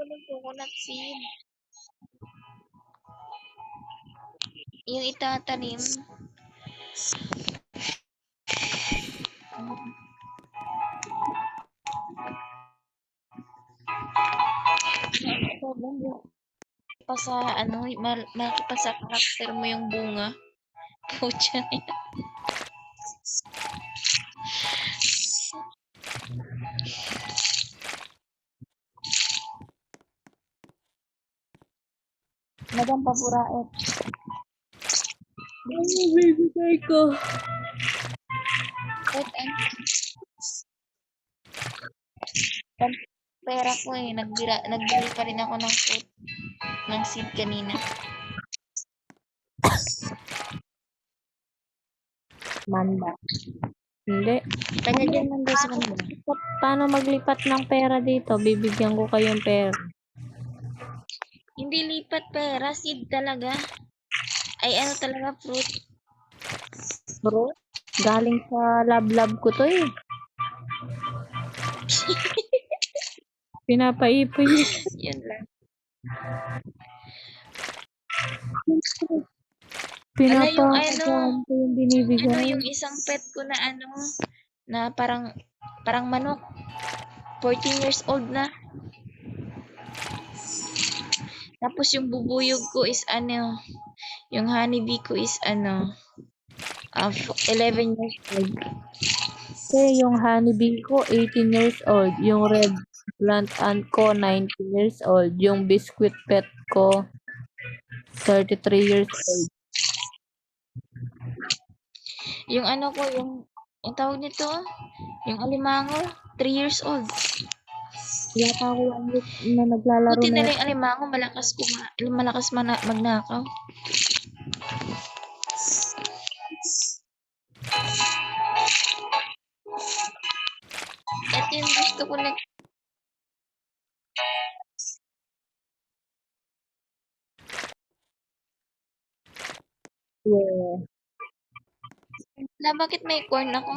ko ng coconut seed. Yung itatanim. Pa sa ano, malaki pa sa karakter mo yung bunga. Pucha. Madam Papuraet. Bibigay ko. Wait, pera ko eh. Nagbili pa rin ako ng fruit. Ng seed kanina. Manda. Hindi. Taga dyan man daw sa kanila. Paano maglipat ng pera dito? Bibigyan ko kayong pera. Hindi lipat pera. Seed talaga. Ay ano talaga fruit. Bro, galing sa lab ko to eh. Pinapaipon. Yun lang. Pinapaipon ko yung binibigay. Ano yung isang pet ko na ano, na parang manok. 14 years old na. Tapos yung bubuyog ko is ano, yung honeybee ko is ano, 11 years old. Kasi yung honeybee ko, 18 years old. Yung red plant ant ko, 19 years old. Yung biscuit pet ko, 33 years old. Yung ano ko, yung tawag nito, yung alimango, 3 years old. Yata ako na naglalaro Buti na na lang yung alimango, malakas magnakaw. Ito yung gusto ko na. Yeah. Na bakit may corn ako?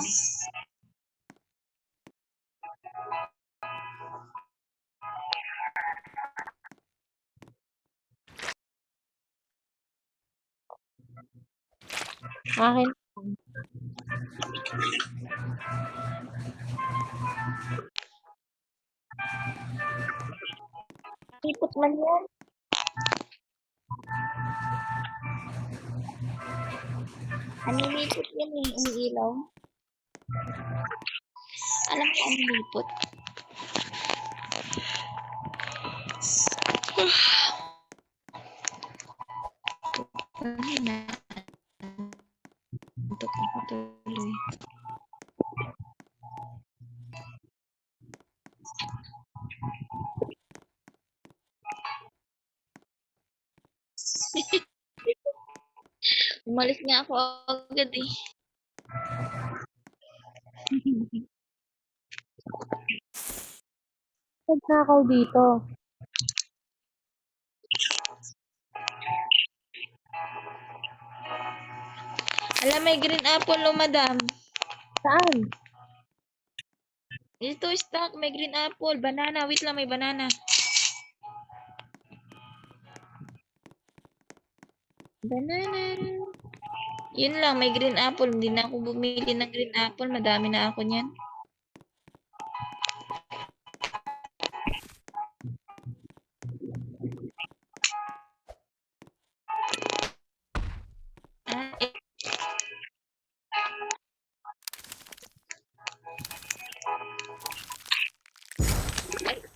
Akin. Ipot man yan. Anilipot yan eh, umiilaw. Alam ko anilipot. Ano na? Ito ko patuloy. Umalis nga ako agad eh. Nagnakaw dito. Alam, may green apple o madam. Saan? Ito stock, may green apple, banana. Wait lang, may banana. Banana. Yun lang, may green apple. Hindi na ako bumili ng green apple. Madami na ako niyan.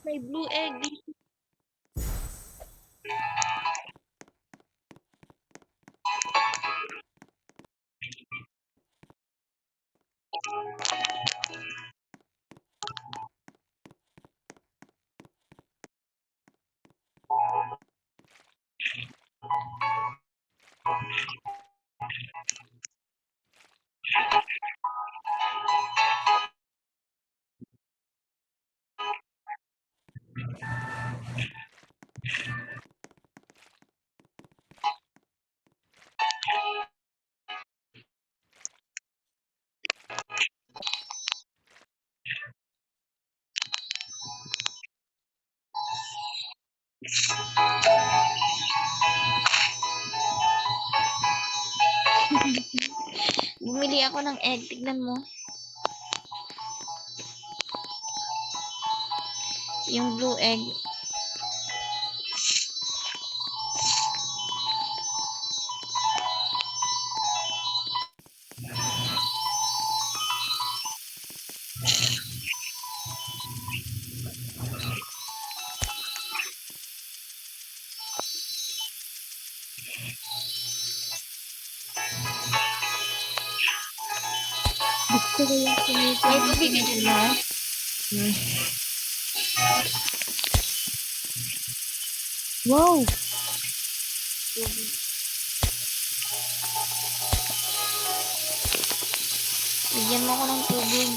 May blue egg. Bumili ako ng egg. Tignan mo. Yung blue egg. Gusto ko yung sinito. May tubig ka dyan, ma? Wow! Tubig. Bigyan mo ako ng tubig.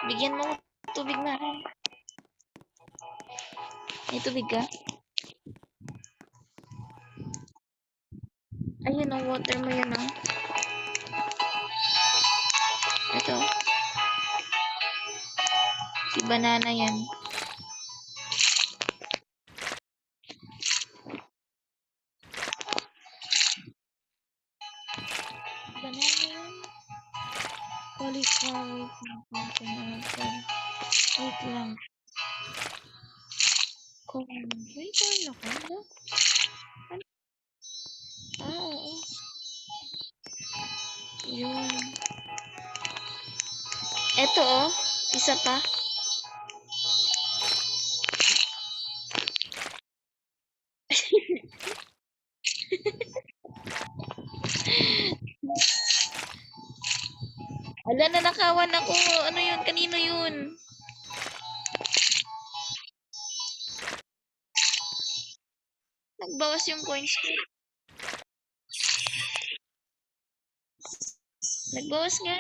Bigyan mo ako ng tubig, ma. May tubig ka? Ayun ang water mo yun, oh. Ito. Si banana yan. Banana yan. Cauliflower. Wait lang. Corn. May corn ako, no? Ano? Oo. Yun. Eto, oh. Isa pa. Ala, nanakawan ako. Ano yun? Kanino yun? Nagbawas yung coins ko. Nagbawas nga.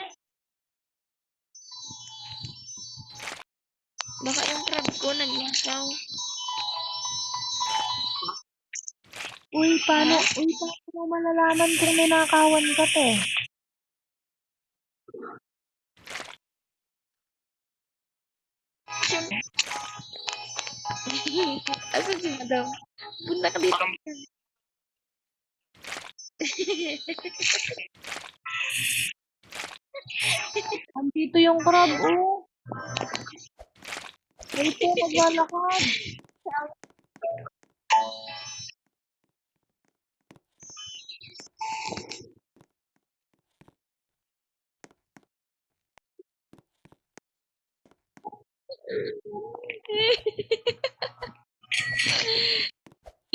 Baka yung crab ko nagnakaw. Uy, paano mo malalaman kung ninakawan ka, te? Asan si madam? Punta ka dito. Andito yung crab, oh. Wait, te, naglalakad.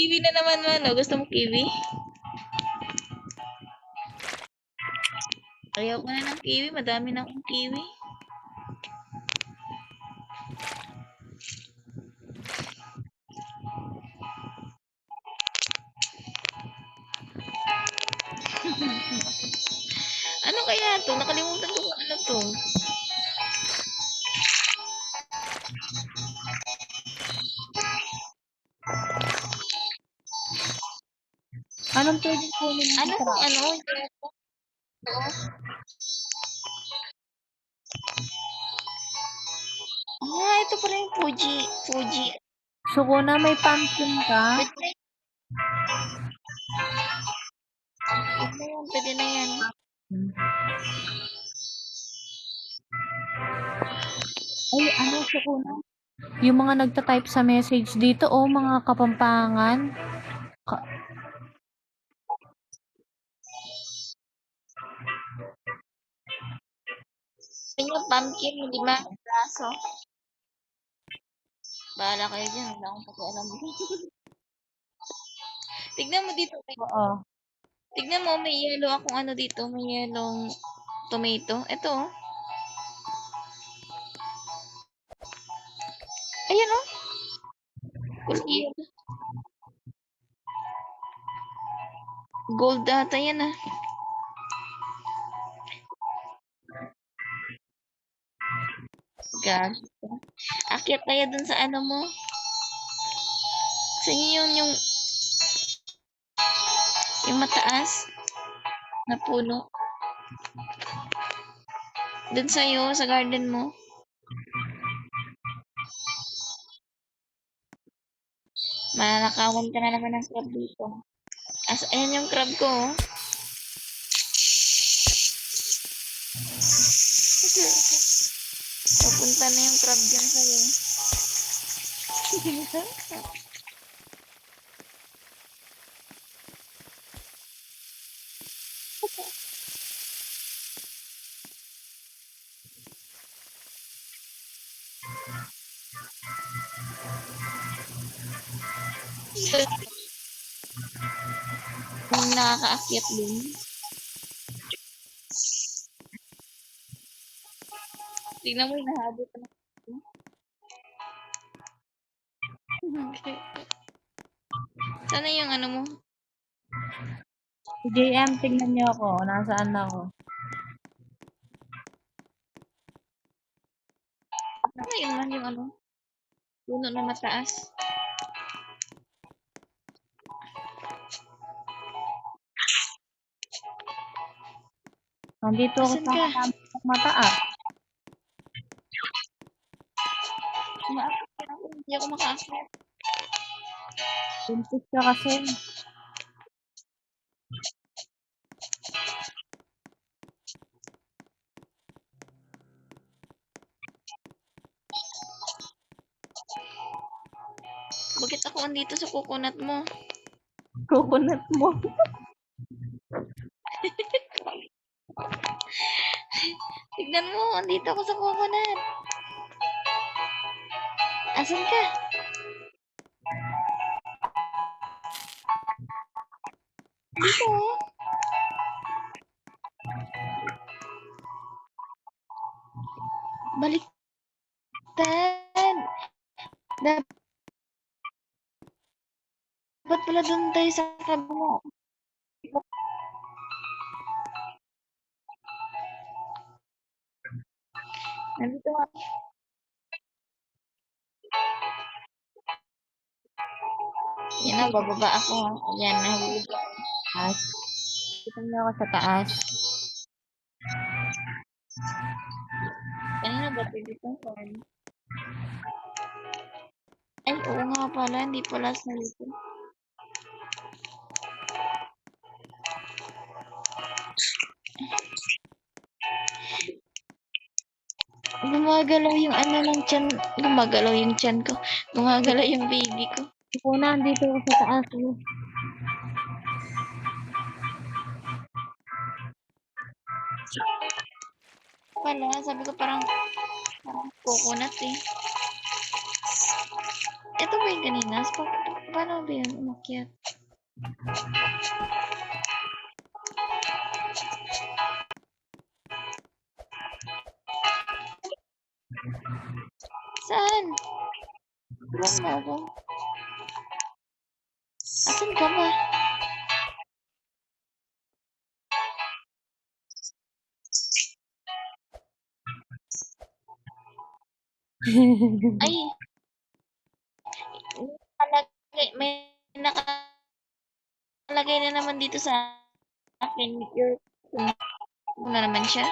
Kiwi na naman, mano. Gusto mo kiwi? Ayaw ko na ng kiwi. Madami na akong kiwi. Ano kaya to? Nakalimutan ko kung ano to. Anong pwedeng kunin ng Ano crab? kung ano? Ah, ito pala yung Fuji. Fuji. Sukuna, may pumpkin ka? Pwede na yan. Pwede na yan. Ay, ano, sukuna? Yung mga nagta-type sa message dito, oh, mga kapampangan. Yung pumpkin, 5 braso. Bahala kayo dyan. Wala akong pakialam. Tignan mo dito. Oo. Tignan mo, may yellow akong ano dito. May yellow tomato. Ito, oh. Ayan oh. Kulit. Gold ata yan ah. Gosh. Akyat kaya dun sa ano mo? Sa inyo yung mataas na puno. Dun sa'yo, sa garden mo. Mananakawan ka na naman ng crab dito. Ayan yung crab ko oh. Papunta na yung crab dyan sa'yo. Yung nakakaakyat din. Tingnan mo, hinahabol ka na. Okay. Sana yung ano mo? JM, tingnan niyo ako. Nasaan ako? Ano yun man yung ano? Puno na mataas. Nandito ako Asan sa ka? mataas. Umaakit ka ako. Hindi ako makaakyat. Buntis ka kasi. Bakit ako andito sa coconut mo? Coconut mo. Tignan mo, andito ako sa coconut. Asan ka? Dito oh. Baliktad. Dapat pala doon tayo sa kabila. Nandito ako. Yan na, bababa ako. Ayan, nahulog ako. Taas. Tingnan niyo ako sa taas. Kanina ba dito phone? Ay, oo nga pala. Hindi pala sa dito. Gumagalaw yung ano ng tiyan. Gumagalaw yung tiyan ko. Gumagalaw yung baby ko. Ako na, andito ako sa taas. Pala, sabi ko parang coconut eh. Ito ba yung kanina? Paano ba yun umakyat? Saan? Turuan mo ako. Asan ka ba? Ay! May nakalagay na naman dito sa akin. Ano na naman siya?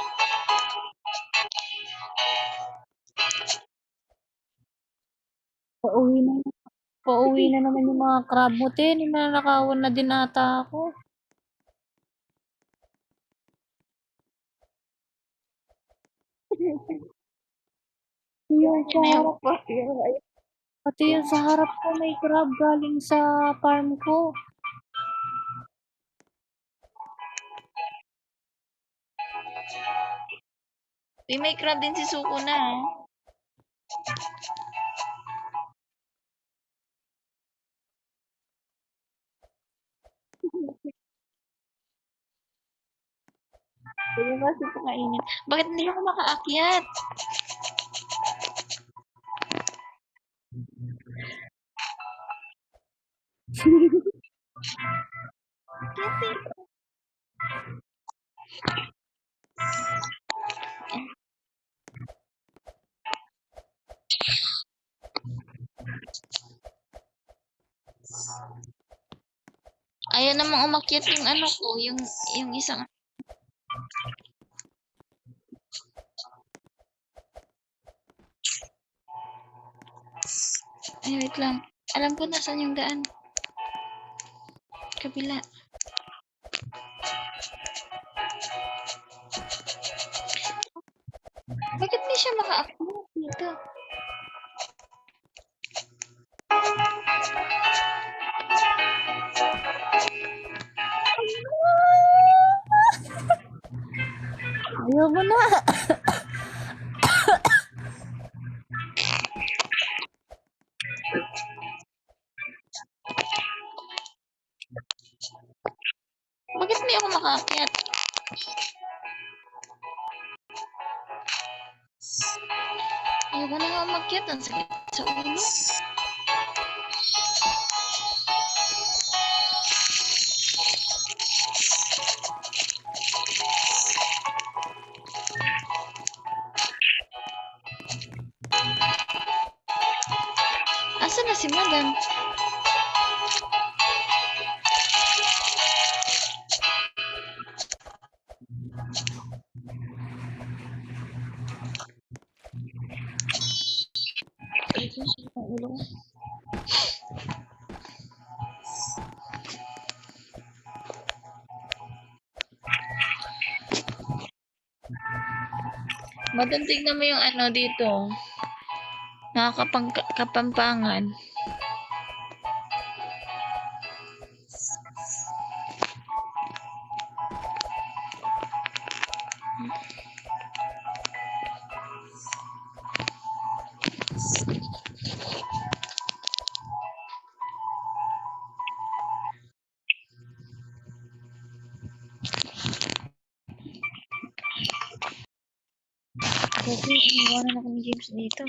Pauwi na. Pauwi na naman yung mga crab mo, te. Ninanakawan na din ata ako. Yung sa May harap, pa. pati yung sa harap ko may crab galing sa farm ko. May crab din si Suko na. Kaya kasi pakainin. Bakit hindi ako makaakyat? Ayaw namang umakyat yung ano ko, yung isang ay wait lang. Alam ko nasaan yung daan. Kabila. Bakit di siya maka-upload dito? Ayoko na. Bakit di ako makaakyat? Ayoko na nga umakyat. Ang sakit sa ulo. Asa na si Madam? Sakit sa ulo. Madam, tignan mo yung ano dito. Nakakapampangan. Kasi iniwanan ako ni James dito.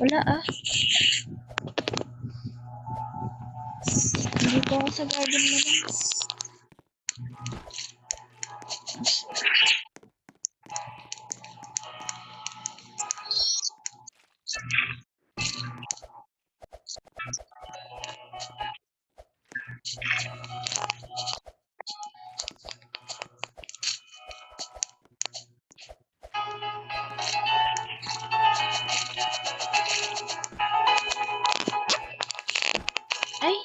Wala ah. Hindi po ako sa garden mo lang. Ay!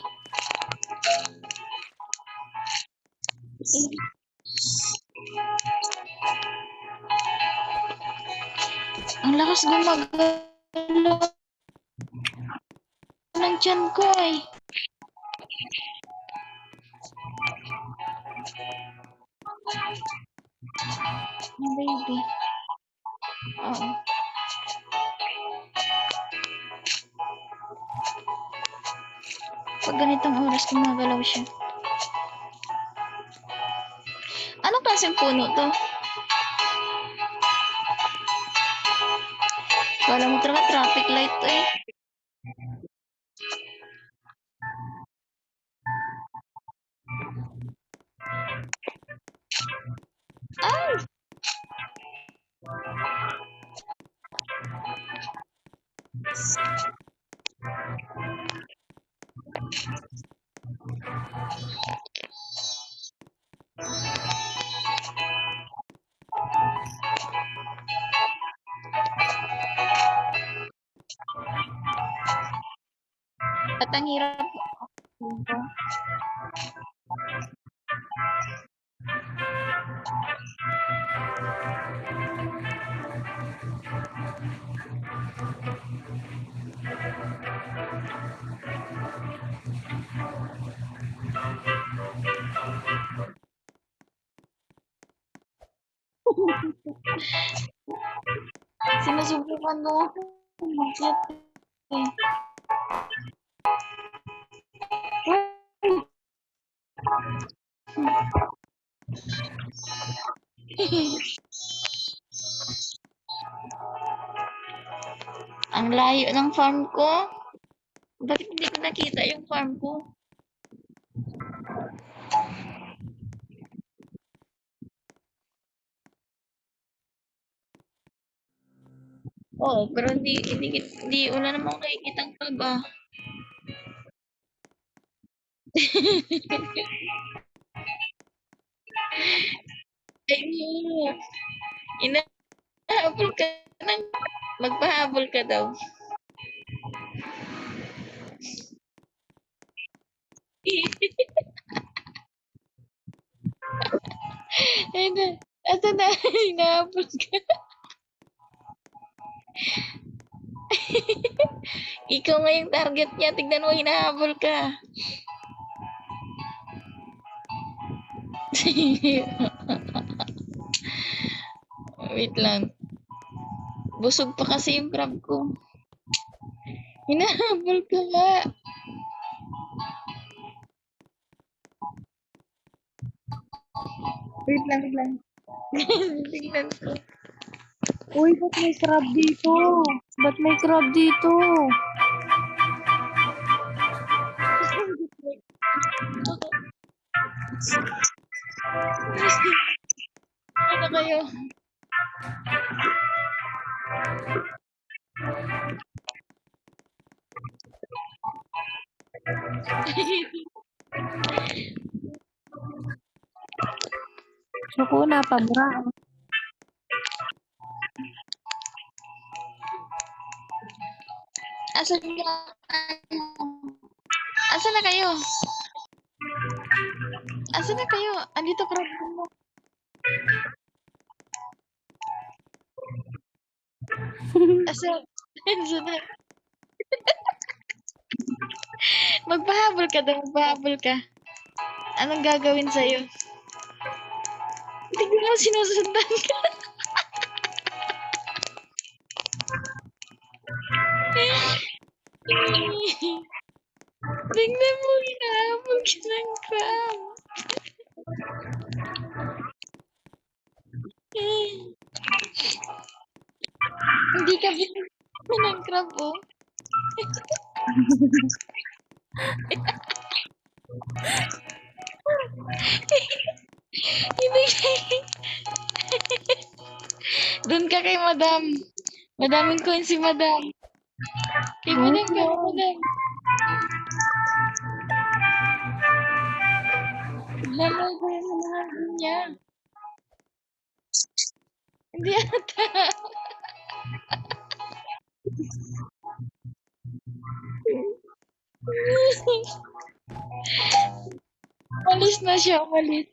Ang lakas gumagalaw ng tiyan ko ay. Ang baby. Oo. Pag ganitong oras gumagalaw siya. Anong klaseng puno to? Kala mo talaga traffic light to eh. Ay! At ang hirap. Sinusubukan mo ako umakyat eh. Ang layo ng farm ko. Bakit hindi ko nakita yung farm ko? Oo, pero hindi wala namang nakikitang crab ah. Ay, no. Inahabol ka ng magpahabol ka daw. Ay na, asa na, hinahabol ka. Ikaw nga yung target niya, tignan mo, hinahabol ka. Wait lang. Busog pa kasi yung crab ko. Hinahabol ka nga. Wait lang, wait lang. Tignan ko. Uy, ba't may crab dito? Ba't may crab dito? Ano kayo? Suko na, pabra. Asan na? Asan na kayo? Asan na kayo? Andito crab mo. Asan? Asan na? Magpahabol ka daw, magpahabol ka. Anong gagawin sa'yo? Tignan mo, sinusundan ka. Tignan mo, hinahabol ka ng crab. Hindi ka binigyan ng crab, oh. Hindi Doon ka kay madam. Madaming coin si madam. Kay madam ka, madam. Tignan mo ko yung mga niya. Hindi ata. Umalis na siya, umalis.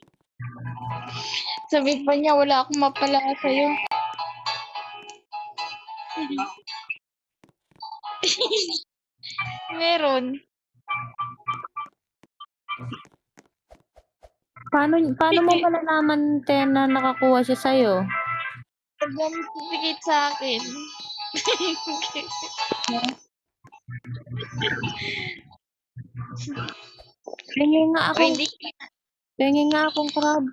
Sabi pa niya, wala akong mapala sa'yo. Meron. Paano mo malalaman, te, na nakakuha siya sa'yo? Nag-certificate sa akin. Pengi nga O akong, hindi. pengi nga akong crab.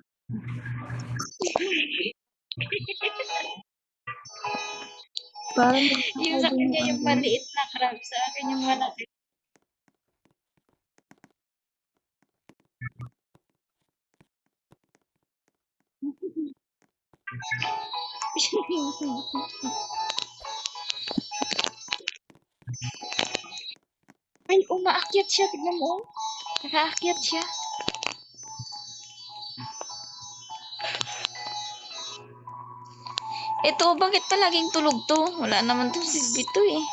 Parang Yung sa kanya yung maliit na crab, sa akin yung malaki. Ay, umaakyat siya. Tignan mo. Nakaakyat siya. Ito, bakit pa laging tulog to? Wala naman to silbi to eh.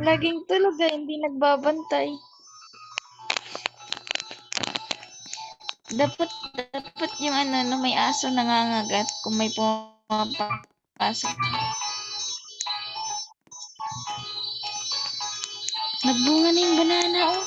Laging tulog ah, hindi nagbabantay. Dapat yung ano, no, may aso nangangagat kung may pumapasok. Nagbunga na yung banana, oh.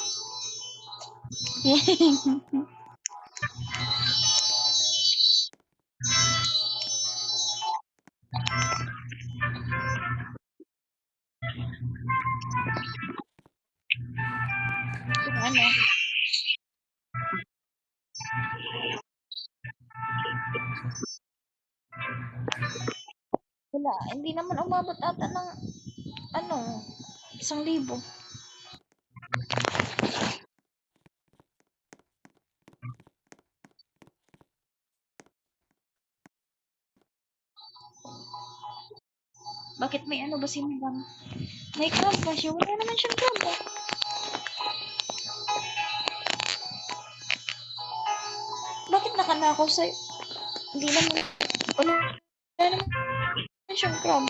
wala. Hindi naman umabot ata ng, ano, 1,000. Bakit may ano ba si Madam? May crab ba siya? Wala naman siyang crab ba? Bakit nakanakaw sa'yo? Hindi naman, wala naman siyang crab.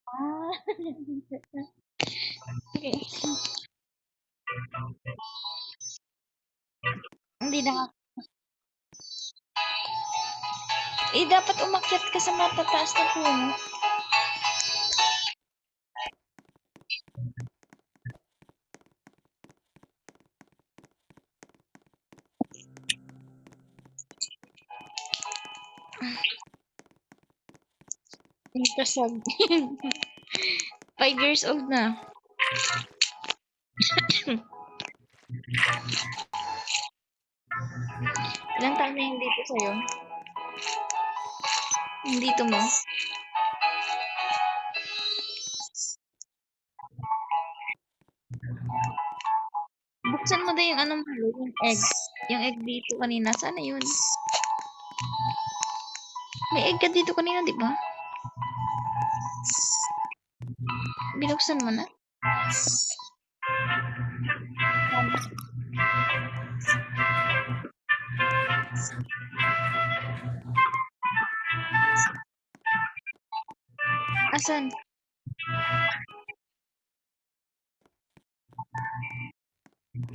Ah, okay. Hindi na. Eh, dapat umakyat ka sa matataas na puno. Kasag. 5 years old na. Ilang taon na yung dito sa'yo? Yung dito mo? Buksan mo din yung anong yung egg. Yung egg dito kanina. Sana yun? May egg ka dito kanina, di ba? Binuksan mo na? Asan?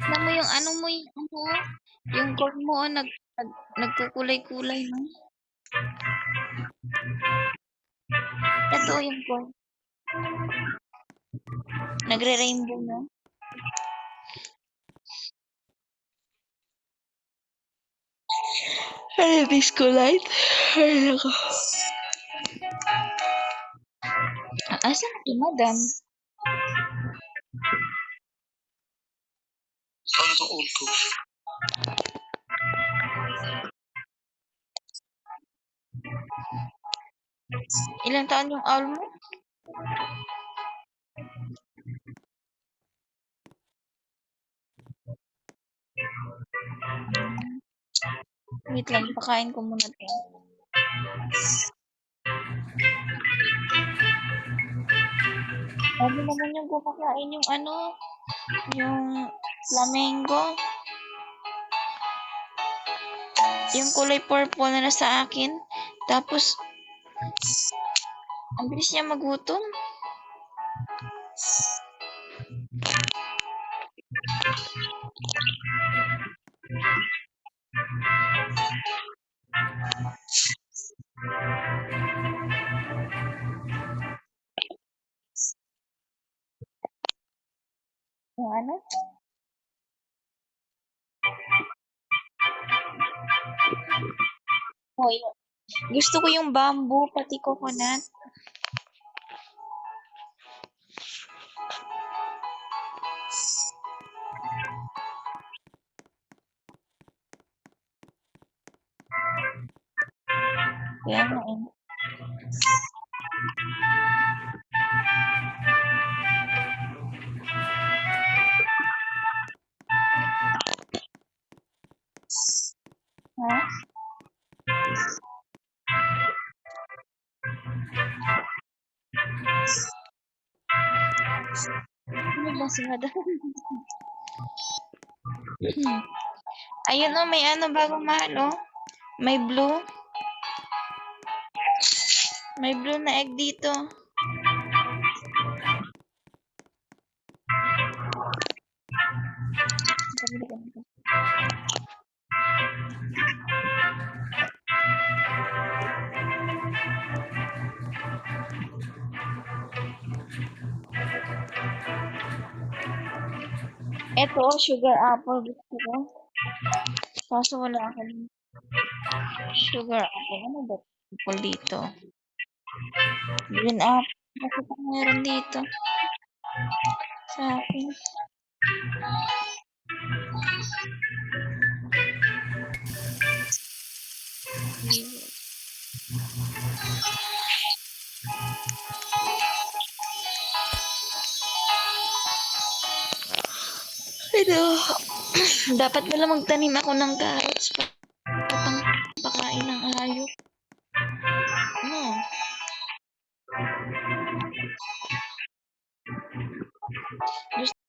Alam mo yung ano mo yung ano, yung corn mo nagkukulay-kulay no? Ito yung corn. Nagre-rainbow no? Ay, disco light. Ay, nako. Asan si Madam? Ano to old ko? Ilang taon yung owl mo? Wait lang, pakain ko muna to. Sabi naman yung kumakain yung ano, yung flamingo. Yung kulay purple na nasa akin. Tapos, ang bilis niya magutom. Yung ano? Hoy, gusto ko yung bamboo, pati coconut. Kaya nga eh. Ha? Ano ba si Madam? Ayun oh, may ano bagong mahal oh. May blue. May blue na egg dito. Ito, sugar apple gusto ko. Kaso wala akong sugar apple. Ano ba apple dito? Green apple. Kasi pa meron dito. Sa akin. Pero, dapat pala magtanim ako ng carrots pa.